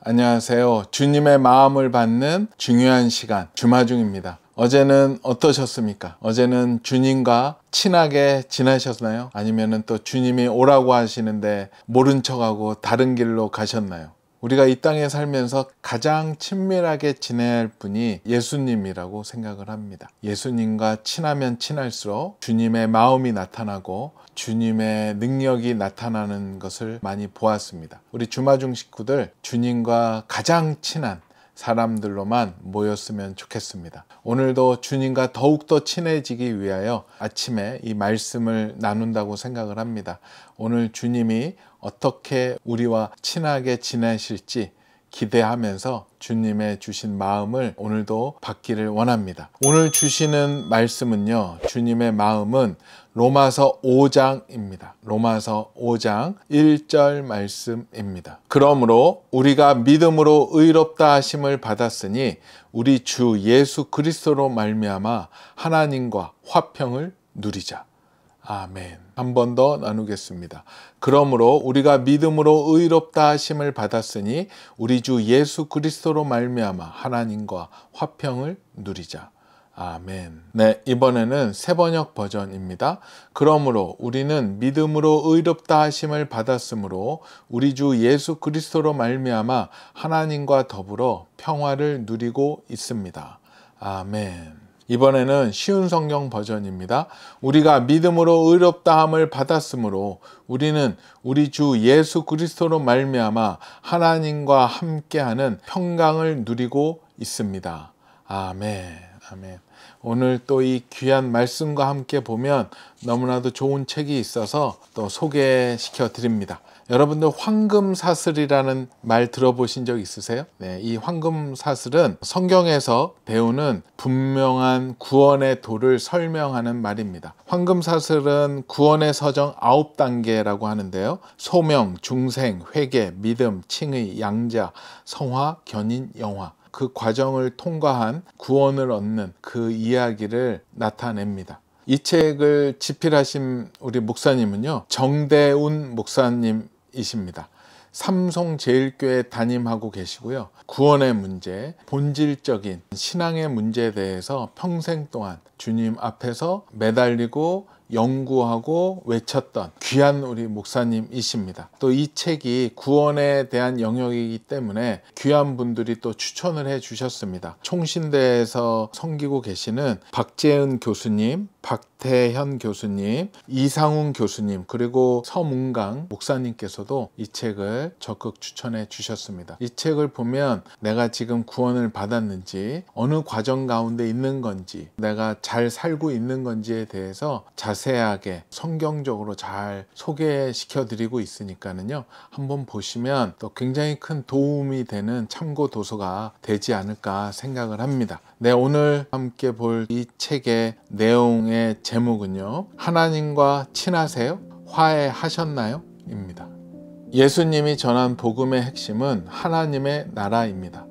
안녕하세요. 주님의 마음을 받는 중요한 시간, 주마중입니다. 어제는 어떠셨습니까? 어제는 주님과 친하게 지내셨나요? 아니면 또 주님이 오라고 하시는데 모른 척하고 다른 길로 가셨나요? 우리가 이 땅에 살면서 가장 친밀하게 지내야 할 분이 예수님이라고 생각을 합니다. 예수님과 친하면 친할수록 주님의 마음이 나타나고 주님의 능력이 나타나는 것을 많이 보았습니다. 우리 주마중 식구들 주님과 가장 친한 사람들로만 모였으면 좋겠습니다. 오늘도 주님과 더욱더 친해지기 위하여 아침에 이 말씀을 나눈다고 생각을 합니다. 오늘 주님이 어떻게 우리와 친하게 지내실지 기대하면서 주님의 주신 마음을 오늘도 받기를 원합니다. 오늘 주시는 말씀은요, 주님의 마음은 로마서 5장입니다. 로마서 5장 1절 말씀입니다. 그러므로 우리가 믿음으로 의롭다 하심을 받았으니 우리 주 예수 그리스도로 말미암아 하나님과 화평을 누리자. 아멘. 한 번 더 나누겠습니다. 그러므로 우리가 믿음으로 의롭다 하심을 받았으니 우리 주 예수 그리스도로 말미암아 하나님과 화평을 누리자. 아멘. 네, 이번에는 새번역 버전입니다. 그러므로 우리는 믿음으로 의롭다 하심을 받았으므로 우리 주 예수 그리스도로 말미암아 하나님과 더불어 평화를 누리고 있습니다. 아멘. 이번에는 쉬운 성경 버전입니다. 우리가 믿음으로 의롭다함을 받았으므로 우리는 우리 주 예수 그리스도로 말미암아 하나님과 함께하는 평강을 누리고 있습니다. 아멘. 아멘. 오늘 또 이 귀한 말씀과 함께 보면 너무나도 좋은 책이 있어서 또 소개시켜 드립니다. 여러분들 황금사슬이라는 말 들어보신 적 있으세요? 네, 이 황금사슬은 성경에서 배우는 분명한 구원의 도를 설명하는 말입니다. 황금사슬은 구원의 서정 9단계라고 하는데요. 소명, 중생, 회개, 믿음, 칭의, 양자, 성화, 견인, 영화. 그 과정을 통과한 구원을 얻는 그 이야기를 나타냅니다. 이 책을 집필하신 우리 목사님은요, 정대운 목사님이십니다. 삼송제일교회 담임하고 계시고요. 구원의 문제, 본질적인 신앙의 문제에 대해서 평생 동안 주님 앞에서 매달리고 연구하고 외쳤던 귀한 우리 목사님이십니다. 또 이 책이 구원에 대한 영역이기 때문에 귀한 분들이 또 추천을 해 주셨습니다. 총신대에서 섬기고 계시는 박재은 교수님, 박태현 교수님, 이상훈 교수님, 그리고 서문강 목사님께서도 이 책을 적극 추천해 주셨습니다. 이 책을 보면 내가 지금 구원을 받았는지, 어느 과정 가운데 있는 건지, 내가 잘 살고 있는 건지에 대해서 자세하게 성경적으로 잘 소개시켜 드리고 있으니까는요, 한번 보시면 또 굉장히 큰 도움이 되는 참고 도서가 되지 않을까 생각을 합니다. 네, 오늘 함께 볼 이 책의 내용의 제목은요, 하나님과 친하세요? 화해하셨나요? 입니다. 예수님이 전한 복음의 핵심은 하나님의 나라입니다.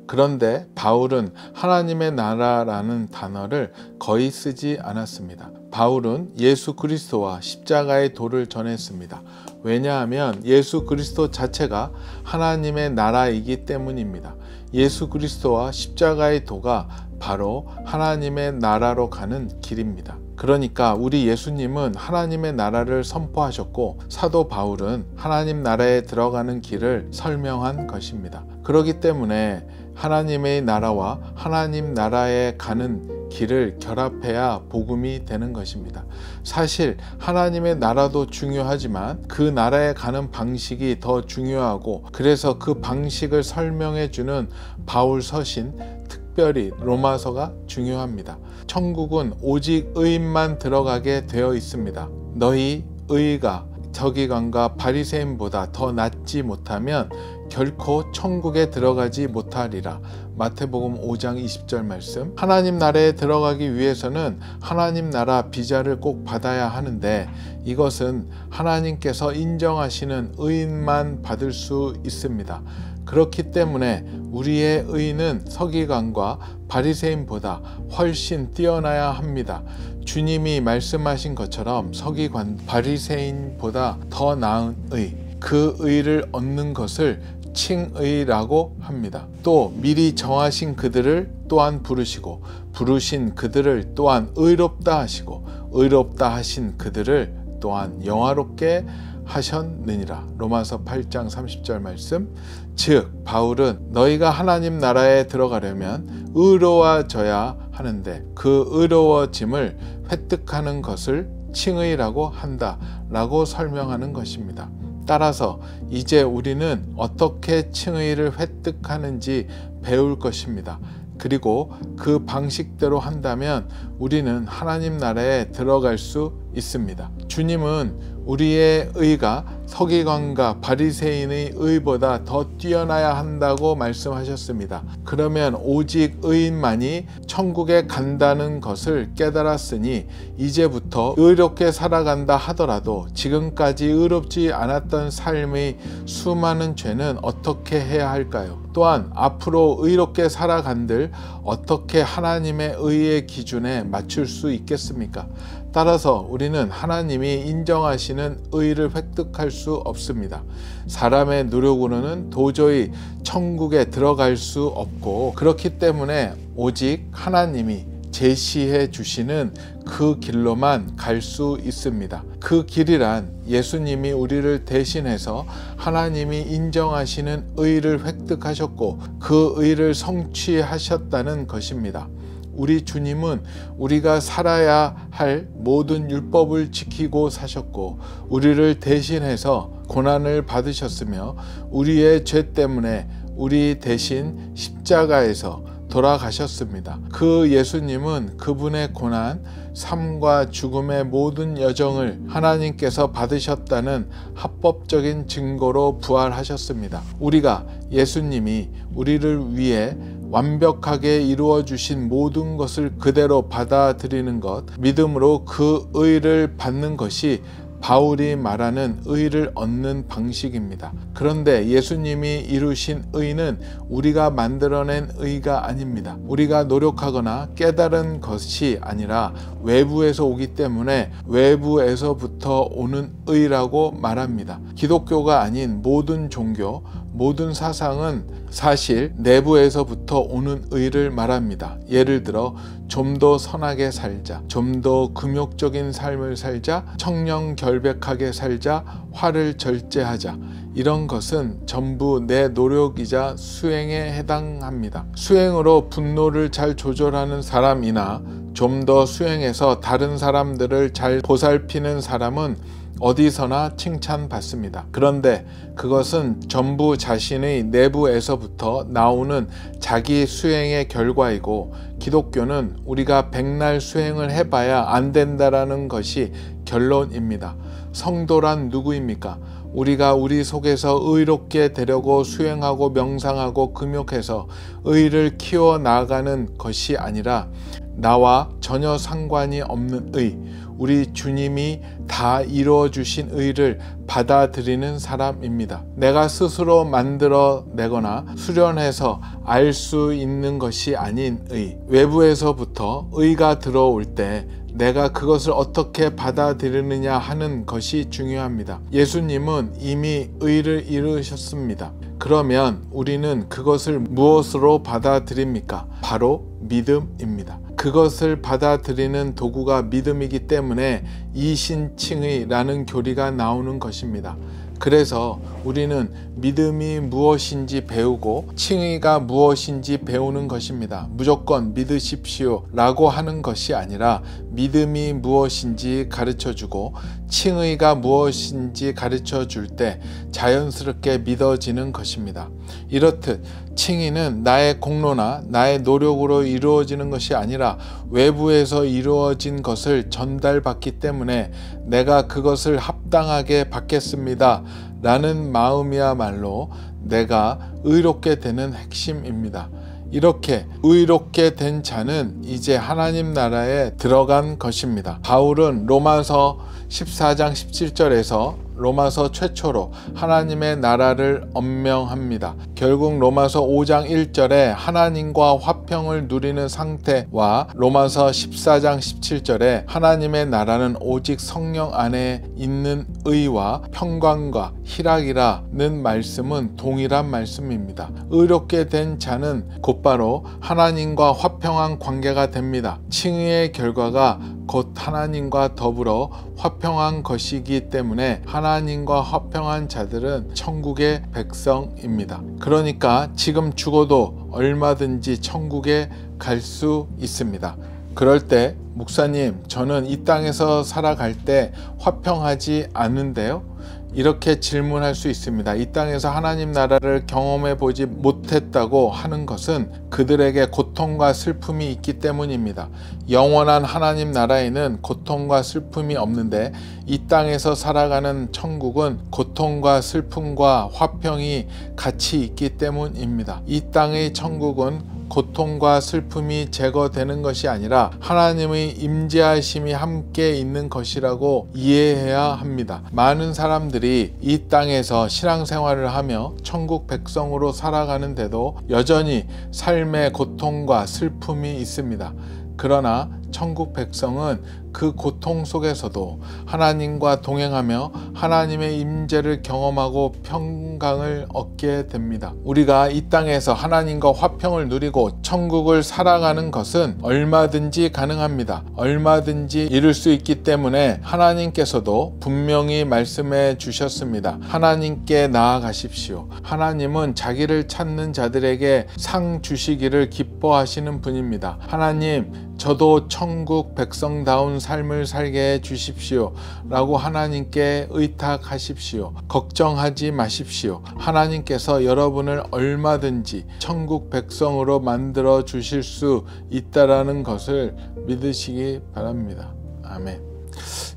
그런데 바울은 하나님의 나라라는 단어를 거의 쓰지 않았습니다. 바울은 예수 그리스도와 십자가의 도를 전했습니다. 왜냐하면 예수 그리스도 자체가 하나님의 나라이기 때문입니다. 예수 그리스도와 십자가의 도가 바로 하나님의 나라로 가는 길입니다. 그러니까 우리 예수님은 하나님의 나라를 선포하셨고 사도 바울은 하나님 나라에 들어가는 길을 설명한 것입니다. 그렇기 때문에 하나님의 나라와 하나님 나라에 가는 길을 결합해야 복음이 되는 것입니다. 사실 하나님의 나라도 중요하지만 그 나라에 가는 방식이 더 중요하고, 그래서 그 방식을 설명해 주는 바울 서신, 특별히 로마서가 중요합니다. 천국은 오직 의인만 들어가게 되어 있습니다. 너희 의가 서기관과 바리새인보다 더 낫지 못하면 결코 천국에 들어가지 못하리라. 마태복음 5장 20절 말씀. 하나님 나라에 들어가기 위해서는 하나님 나라 비자를 꼭 받아야 하는데, 이것은 하나님께서 인정하시는 의인만 받을 수 있습니다. 그렇기 때문에 우리의 의는 서기관과 바리새인보다 훨씬 뛰어나야 합니다. 주님이 말씀하신 것처럼 서기관, 바리새인보다 더 나은 의, 그 의를 얻는 것을 칭의라고 합니다. 또 미리 정하신 그들을 또한 부르시고 부르신 그들을 또한 의롭다 하시고 의롭다 하신 그들을 또한 영화롭게 하셨느니라. 로마서 8장 30절 말씀. 즉 바울은 너희가 하나님 나라에 들어가려면 의로워져야 하는데 그 의로워짐을 획득하는 것을 칭의라고 한다 라고 설명하는 것입니다. 따라서 이제 우리는 어떻게 칭의를 획득하는지 배울 것입니다. 그리고 그 방식대로 한다면 우리는 하나님 나라에 들어갈 수 있습니다. 주님은 우리의 의가 서기관과 바리새인의 의보다 더 뛰어나야 한다고 말씀하셨습니다. 그러면 오직 의인만이 천국에 간다는 것을 깨달았으니 이제부터 의롭게 살아간다 하더라도 지금까지 의롭지 않았던 삶의 수많은 죄는 어떻게 해야 할까요? 또한 앞으로 의롭게 살아간들 어떻게 하나님의 의의 기준에 맞출 수 있겠습니까? 따라서 우리는 하나님이 인정하시는 의를 획득할 수 없습니다. 사람의 노력으로는 도저히 천국에 들어갈 수 없고 그렇기 때문에 오직 하나님이 제시해 주시는 그 길로만 갈 수 있습니다. 그 길이란 예수님이 우리를 대신해서 하나님이 인정하시는 의를 획득하셨고 그 의를 성취하셨다는 것입니다. 우리 주님은 우리가 살아야 할 모든 율법을 지키고 사셨고 우리를 대신해서 고난을 받으셨으며 우리의 죄 때문에 우리 대신 십자가에서 돌아가셨습니다. 그 예수님은 그분의 고난, 삶과 죽음의 모든 여정을 하나님께서 받으셨다는 합법적인 증거로 부활하셨습니다. 우리가 예수님이 우리를 위해 완벽하게 이루어 주신 모든 것을 그대로 받아들이는 것, 믿음으로 그 의를 받는 것이 바울이 말하는 의를 얻는 방식입니다. 그런데 예수님이 이루신 의는 우리가 만들어낸 의가 아닙니다. 우리가 노력하거나 깨달은 것이 아니라 외부에서 오기 때문에 외부에서부터 오는 의라고 말합니다. 기독교가 아닌 모든 종교, 모든 사상은 사실 내부에서부터 오는 의를 말합니다. 예를 들어 좀 더 선하게 살자, 좀 더 금욕적인 삶을 살자, 청렴결백하게 살자, 화를 절제하자. 이런 것은 전부 내 노력이자 수행에 해당합니다. 수행으로 분노를 잘 조절하는 사람이나 좀 더 수행해서 다른 사람들을 잘 보살피는 사람은 어디서나 칭찬받습니다. 그런데 그것은 전부 자신의 내부에서부터 나오는 자기 수행의 결과이고 기독교는 우리가 백날 수행을 해봐야 안 된다라는 것이 결론입니다. 성도란 누구입니까? 우리가 우리 속에서 의롭게 되려고 수행하고 명상하고 금욕해서 의를 키워나가는 것이 아니라 나와 전혀 상관이 없는 의, 우리 주님이 다 이루어 주신 의를 받아들이는 사람입니다. 내가 스스로 만들어내거나 수련해서 알 수 있는 것이 아닌 의, 외부에서부터 의가 들어올 때 내가 그것을 어떻게 받아들이느냐 하는 것이 중요합니다. 예수님은 이미 의를 이루셨습니다. 그러면 우리는 그것을 무엇으로 받아들입니까? 바로 믿음입니다. 그것을 받아들이는 도구가 믿음이기 때문에 이신칭의라는 교리가 나오는 것입니다. 그래서 우리는 믿음이 무엇인지 배우고 칭의가 무엇인지 배우는 것입니다. 무조건 믿으십시오 라고 하는 것이 아니라 믿음이 무엇인지 가르쳐주고 칭의가 무엇인지 가르쳐줄 때 자연스럽게 믿어지는 것입니다. 이렇듯 칭의는 나의 공로나 나의 노력으로 이루어지는 것이 아니라 외부에서 이루어진 것을 전달받기 때문에 내가 그것을 합당하게 받겠습니다 라는 마음이야말로 내가 의롭게 되는 핵심입니다. 이렇게 의롭게 된 자는 이제 하나님 나라에 들어간 것입니다. 바울은 로마서 14장 17절에서 로마서 최초로 하나님의 나라를 엄명합니다. 결국 로마서 5장 1절에 하나님과 화평을 누리는 상태와 로마서 14장 17절에 하나님의 나라는 오직 성령 안에 있는 의와 평강과 희락이라는 말씀은 동일한 말씀입니다. 의롭게 된 자는 곧바로 하나님과 화평한 관계가 됩니다. 칭의의 결과가 곧 하나님과 더불어 화평한 것이기 때문에 하나님과 화평한 자들은 천국의 백성입니다. 그러니까 지금 죽어도 얼마든지 천국에 갈 수 있습니다. 그럴 때 목사님, 저는 이 땅에서 살아갈 때 화평하지 않은데요? 이렇게 질문할 수 있습니다. 이 땅에서 하나님 나라를 경험해 보지 못했다고 하는 것은 그들에게 고통과 슬픔이 있기 때문입니다. 영원한 하나님 나라에는 고통과 슬픔이 없는데 이 땅에서 살아가는 천국은 고통과 슬픔과 화평이 같이 있기 때문입니다. 이 땅의 천국은 고통과 슬픔이 제거되는 것이 아니라 하나님의 임재하심이 함께 있는 것이라고 이해해야 합니다. 많은 사람들이 이 땅에서 신앙생활을 하며 천국 백성으로 살아가는데도 여전히 삶의 고통과 슬픔이 있습니다. 그러나 천국 백성은 그 고통 속에서도 하나님과 동행하며 하나님의 임재를 경험하고 평강을 얻게 됩니다. 우리가 이 땅에서 하나님과 화평을 누리고 천국을 살아가는 것은 얼마든지 가능합니다. 얼마든지 이룰 수 있기 때문에 하나님께서도 분명히 말씀해 주셨습니다. 하나님께 나아가십시오. 하나님은 자기를 찾는 자들에게 상 주시기를 기뻐하시는 분입니다. 하나님, 저도 천국 백성다운 삶을 살게 해 주십시오 라고 하나님께 의탁하십시오. 걱정하지 마십시오. 하나님께서 여러분을 얼마든지 천국 백성으로 만들어 주실 수 있다라는 것을 믿으시기 바랍니다. 아멘.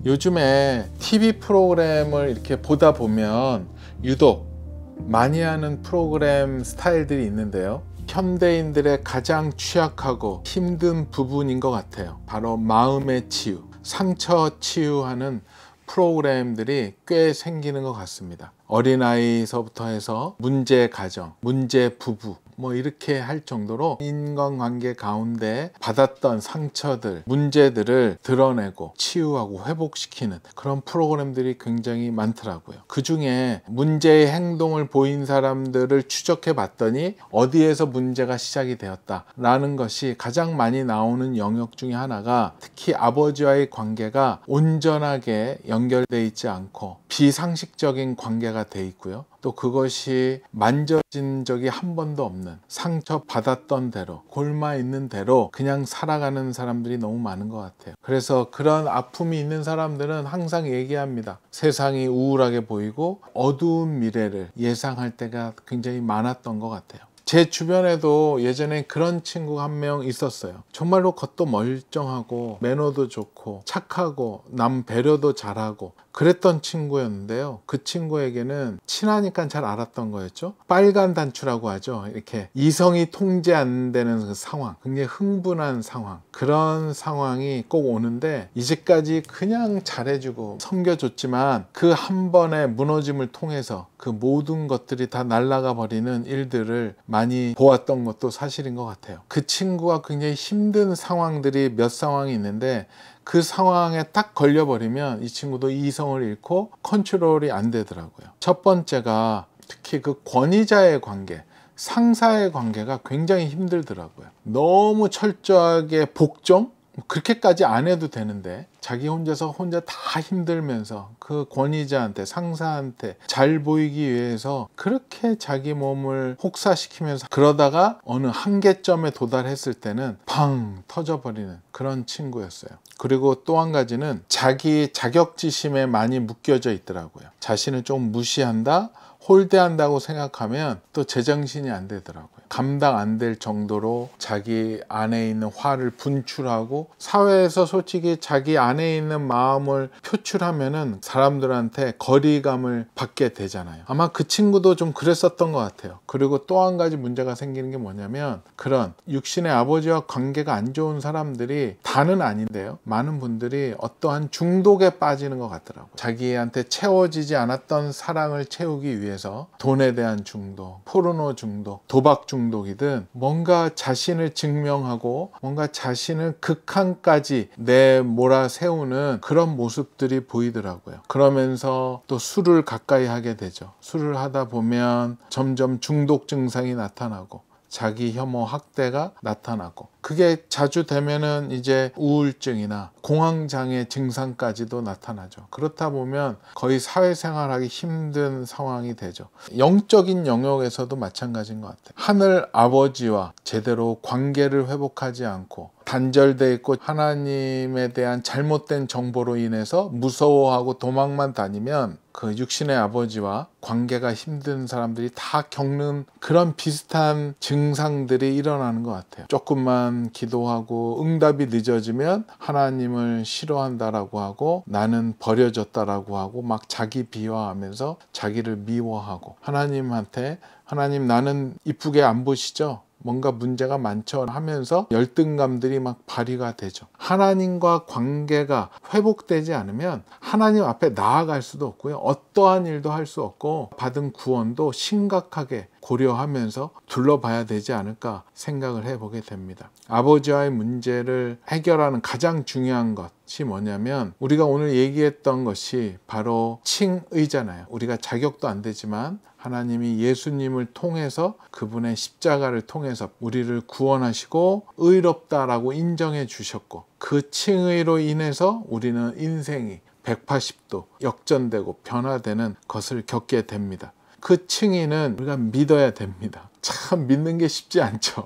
요즘에 TV 프로그램을 이렇게 보다 보면 유독 많이 하는 프로그램 스타일들이 있는데요. 현대인들의 가장 취약하고 힘든 부분인 것 같아요. 바로 마음의 치유, 상처 치유하는 프로그램들이 꽤 생기는 것 같습니다. 어린아이서부터 해서 문제 가정, 문제 부부 이렇게 할 정도로 인간관계 가운데 받았던 상처들, 문제들을 드러내고 치유하고 회복시키는 그런 프로그램들이 굉장히 많더라고요. 그 중에 문제의 행동을 보인 사람들을 추적해 봤더니 어디에서 문제가 시작이 되었다라는 것이 가장 많이 나오는 영역 중에 하나가 특히 아버지와의 관계가 온전하게 연결되어 있지 않고 비상식적인 관계가 돼 있고요. 또 그것이 만져진 적이 한 번도 없는, 상처 받았던 대로, 골마 있는 대로 그냥 살아가는 사람들이 너무 많은 것 같아요. 그래서 그런 아픔이 있는 사람들은 항상 얘기합니다. 세상이 우울하게 보이고 어두운 미래를 예상할 때가 굉장히 많았던 것 같아요. 제 주변에도 예전에 그런 친구가 한 명 있었어요. 정말로 겉도 멀쩡하고 매너도 좋고 착하고 남 배려도 잘하고 그랬던 친구였는데요. 그 친구에게는 친하니까 잘 알았던 거였죠. 빨간 단추라고 하죠. 이렇게 이성이 통제 안 되는 그 상황, 굉장히 흥분한 상황, 그런 상황이 꼭 오는데 이제까지 그냥 잘해주고 섬겨줬지만 그 한 번의 무너짐을 통해서 그 모든 것들이 다 날아가 버리는 일들을 많이 보았던 것도 사실인 것 같아요. 그 친구가 굉장히 힘든 상황들이 몇 상황이 있는데 그 상황에 딱 걸려버리면 이 친구도 이성을 잃고 컨트롤이 안 되더라고요. 첫 번째가 특히 그 권위자의 관계, 상사의 관계가 굉장히 힘들더라고요. 너무 철저하게 복종? 그렇게까지 안 해도 되는데 자기 혼자 다 힘들면서 그 권위자한테, 상사한테 잘 보이기 위해서 그렇게 자기 몸을 혹사시키면서 그러다가 어느 한계점에 도달했을 때는 팡 터져버리는 그런 친구였어요. 그리고 또 한 가지는 자기 자격지심에 많이 묶여져 있더라고요. 자신을 좀 무시한다 홀대한다고 생각하면 또 제정신이 안 되더라고요. 감당 안 될 정도로 자기 안에 있는 화를 분출하고, 사회에서 솔직히 자기 안에 있는 마음을 표출하면은 사람들한테 거리감을 받게 되잖아요. 아마 그 친구도 좀 그랬었던 것 같아요. 그리고 또 한 가지 문제가 생기는 게 뭐냐면, 그런 육신의 아버지와 관계가 안 좋은 사람들이, 다는 아닌데요, 많은 분들이 어떠한 중독에 빠지는 것 같더라고요. 자기한테 채워지지 않았던 사랑을 채우기 위해서 돈에 대한 중독, 포르노 중독, 도박 중독이든 뭔가 자신을 증명하고 뭔가 자신을 극한까지 내몰아 세우는 그런 모습들이 보이더라고요. 그러면서 또 술을 가까이 하게 되죠. 술을 하다 보면 점점 중독 증상이 나타나고 자기 혐오 학대가 나타나고, 그게 자주 되면은 이제 우울증이나 공황장애 증상까지도 나타나죠. 그렇다 보면 거의 사회생활하기 힘든 상황이 되죠. 영적인 영역에서도 마찬가지인 것 같아요. 하늘 아버지와 제대로 관계를 회복하지 않고 단절되어 있고 하나님에 대한 잘못된 정보로 인해서 무서워하고 도망만 다니면 그 육신의 아버지와 관계가 힘든 사람들이 다 겪는 그런 비슷한 증상들이 일어나는 것 같아요. 조금만 기도하고 응답이 늦어지면 하나님을 싫어한다라고 하고, 나는 버려졌다라고 하고, 막 자기 비하하면서 자기를 미워하고, 하나님한테 하나님 나는 이쁘게 안 보시죠? 뭔가 문제가 많죠 하면서 열등감들이 막 발휘가 되죠. 하나님과 관계가 회복되지 않으면 하나님 앞에 나아갈 수도 없고요, 어떠한 일도 할 수 없고, 받은 구원도 심각하게 고려하면서 둘러봐야 되지 않을까 생각을 해보게 됩니다. 아버지와의 문제를 해결하는 가장 중요한 것이 뭐냐면, 우리가 오늘 얘기했던 것이 바로 칭의잖아요. 우리가 자격도 안 되지만 하나님이 예수님을 통해서, 그분의 십자가를 통해서 우리를 구원하시고 의롭다라고 인정해 주셨고, 그 칭의로 인해서 우리는 인생이 180도 역전되고 변화되는 것을 겪게 됩니다. 그 칭의는 우리가 믿어야 됩니다. 참 믿는 게 쉽지 않죠.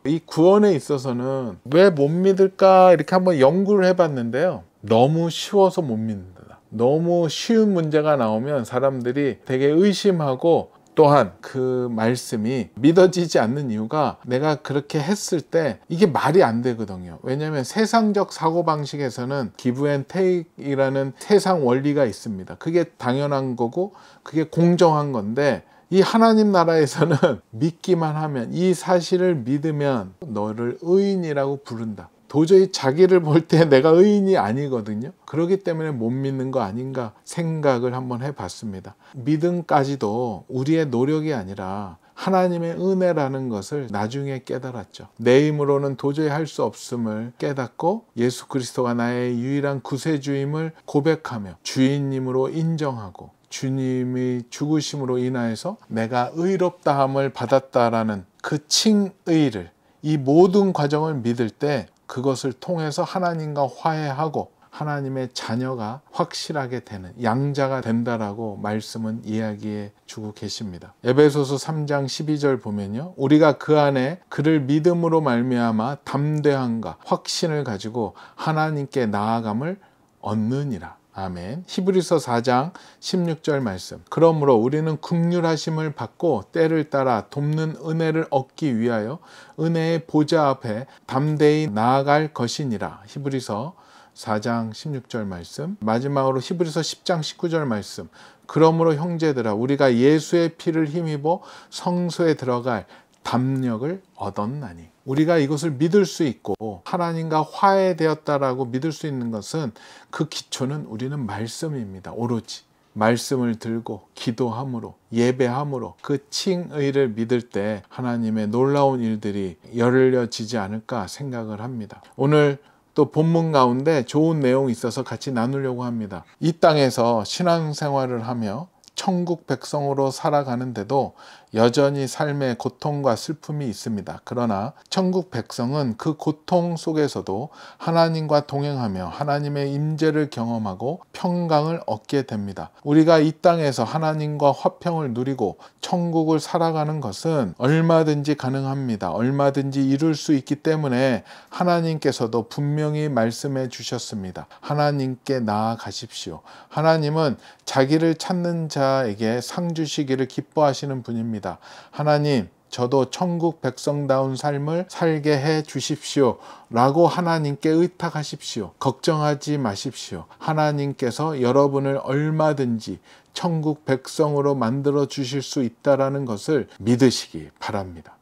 이 구원에 있어서는 왜 못 믿을까 이렇게 한번 연구를 해봤는데요, 너무 쉬워서 못 믿는다. 너무 쉬운 문제가 나오면 사람들이 되게 의심하고, 또한 그 말씀이 믿어지지 않는 이유가, 내가 그렇게 했을 때 이게 말이 안 되거든요. 왜냐하면 세상적 사고방식에서는 기브 앤 테이크이라는 세상 원리가 있습니다. 그게 당연한 거고 그게 공정한 건데, 이 하나님 나라에서는 믿기만 하면, 이 사실을 믿으면 너를 의인이라고 부른다. 도저히 자기를 볼 때 내가 의인이 아니거든요. 그렇기 때문에 못 믿는 거 아닌가 생각을 한번 해봤습니다. 믿음까지도 우리의 노력이 아니라 하나님의 은혜라는 것을 나중에 깨달았죠. 내 힘으로는 도저히 할 수 없음을 깨닫고, 예수 그리스도가 나의 유일한 구세주임을 고백하며 주인님으로 인정하고, 주님이 죽으심으로 인하여서 내가 의롭다함을 받았다라는 그 칭의를, 이 모든 과정을 믿을 때 그것을 통해서 하나님과 화해하고 하나님의 자녀가 확실하게 되는, 양자가 된다라고 말씀은 이야기해 주고 계십니다. 에베소서 3장 12절 보면요, 우리가 그 안에 그를 믿음으로 말미암아 담대함과 확신을 가지고 하나님께 나아감을 얻느니라. 아멘. 히브리서 4장 16절 말씀. 그러므로 우리는 긍휼하심을 받고 때를 따라 돕는 은혜를 얻기 위하여 은혜의 보좌 앞에 담대히 나아갈 것이니라. 히브리서 4장 16절 말씀. 마지막으로 히브리서 10장 19절 말씀. 그러므로 형제들아, 우리가 예수의 피를 힘입어 성소에 들어갈 담력을 얻었나니. 우리가 이것을 믿을 수 있고 하나님과 화해되었다라고 믿을 수 있는 것은, 그 기초는 우리는 말씀입니다. 오로지 말씀을 들고 기도함으로, 예배함으로 그 칭의를 믿을 때 하나님의 놀라운 일들이 열려지지 않을까 생각을 합니다. 오늘 또 본문 가운데 좋은 내용이 있어서 같이 나누려고 합니다. 이 땅에서 신앙생활을 하며 천국 백성으로 살아가는데도 여전히 삶의 고통과 슬픔이 있습니다. 그러나 천국 백성은 그 고통 속에서도 하나님과 동행하며 하나님의 임재를 경험하고 평강을 얻게 됩니다. 우리가 이 땅에서 하나님과 화평을 누리고 천국을 살아가는 것은 얼마든지 가능합니다. 얼마든지 이룰 수 있기 때문에 하나님께서도 분명히 말씀해 주셨습니다. 하나님께 나아가십시오. 하나님은 자기를 찾는 자에게 상 주시기를 기뻐하시는 분입니다. 하나님, 저도 천국 백성다운 삶을 살게 해 주십시오 라고 하나님께 의탁하십시오. 걱정하지 마십시오. 하나님께서 여러분을 얼마든지 천국 백성으로 만들어 주실 수 있다는 것을 믿으시기 바랍니다.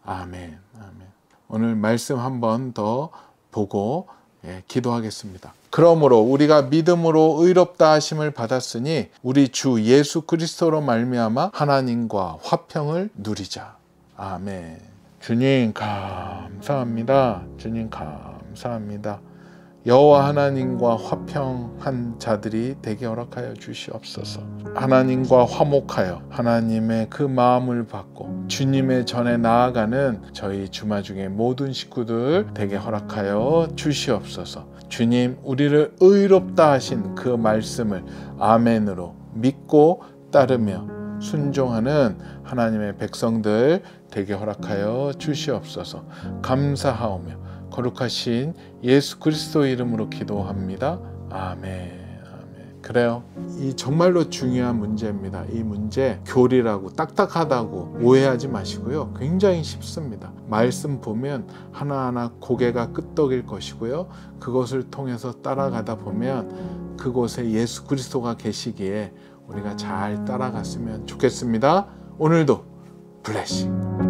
아멘. 아멘. 오늘 말씀 한 번 더 보고 기도하겠습니다. 그러므로 우리가 믿음으로 의롭다 하심을 받았으니 우리 주 예수 그리스도로 말미암아 하나님과 화평을 누리자. 아멘. 주님 감사합니다. 주님 감사합니다. 여호와 하나님과 화평한 자들이 되게 허락하여 주시옵소서. 하나님과 화목하여 하나님의 그 마음을 받고 주님의 전에 나아가는 저희 주마중의 모든 식구들 되게 허락하여 주시옵소서. 주님, 우리를 의롭다 하신 그 말씀을 아멘으로 믿고 따르며 순종하는 하나님의 백성들 되게 허락하여 주시옵소서. 감사하오며 거룩하신 예수 그리스도 이름으로 기도합니다. 아멘. 그래요. 이 정말로 중요한 문제입니다. 이 문제 교리라고 딱딱하다고 오해하지 마시고요. 굉장히 쉽습니다. 말씀 보면 하나하나 고개가 끄덕일 것이고요. 그것을 통해서 따라가다 보면 그곳에 예수 그리스도가 계시기에 우리가 잘 따라갔으면 좋겠습니다. 오늘도 블레싱.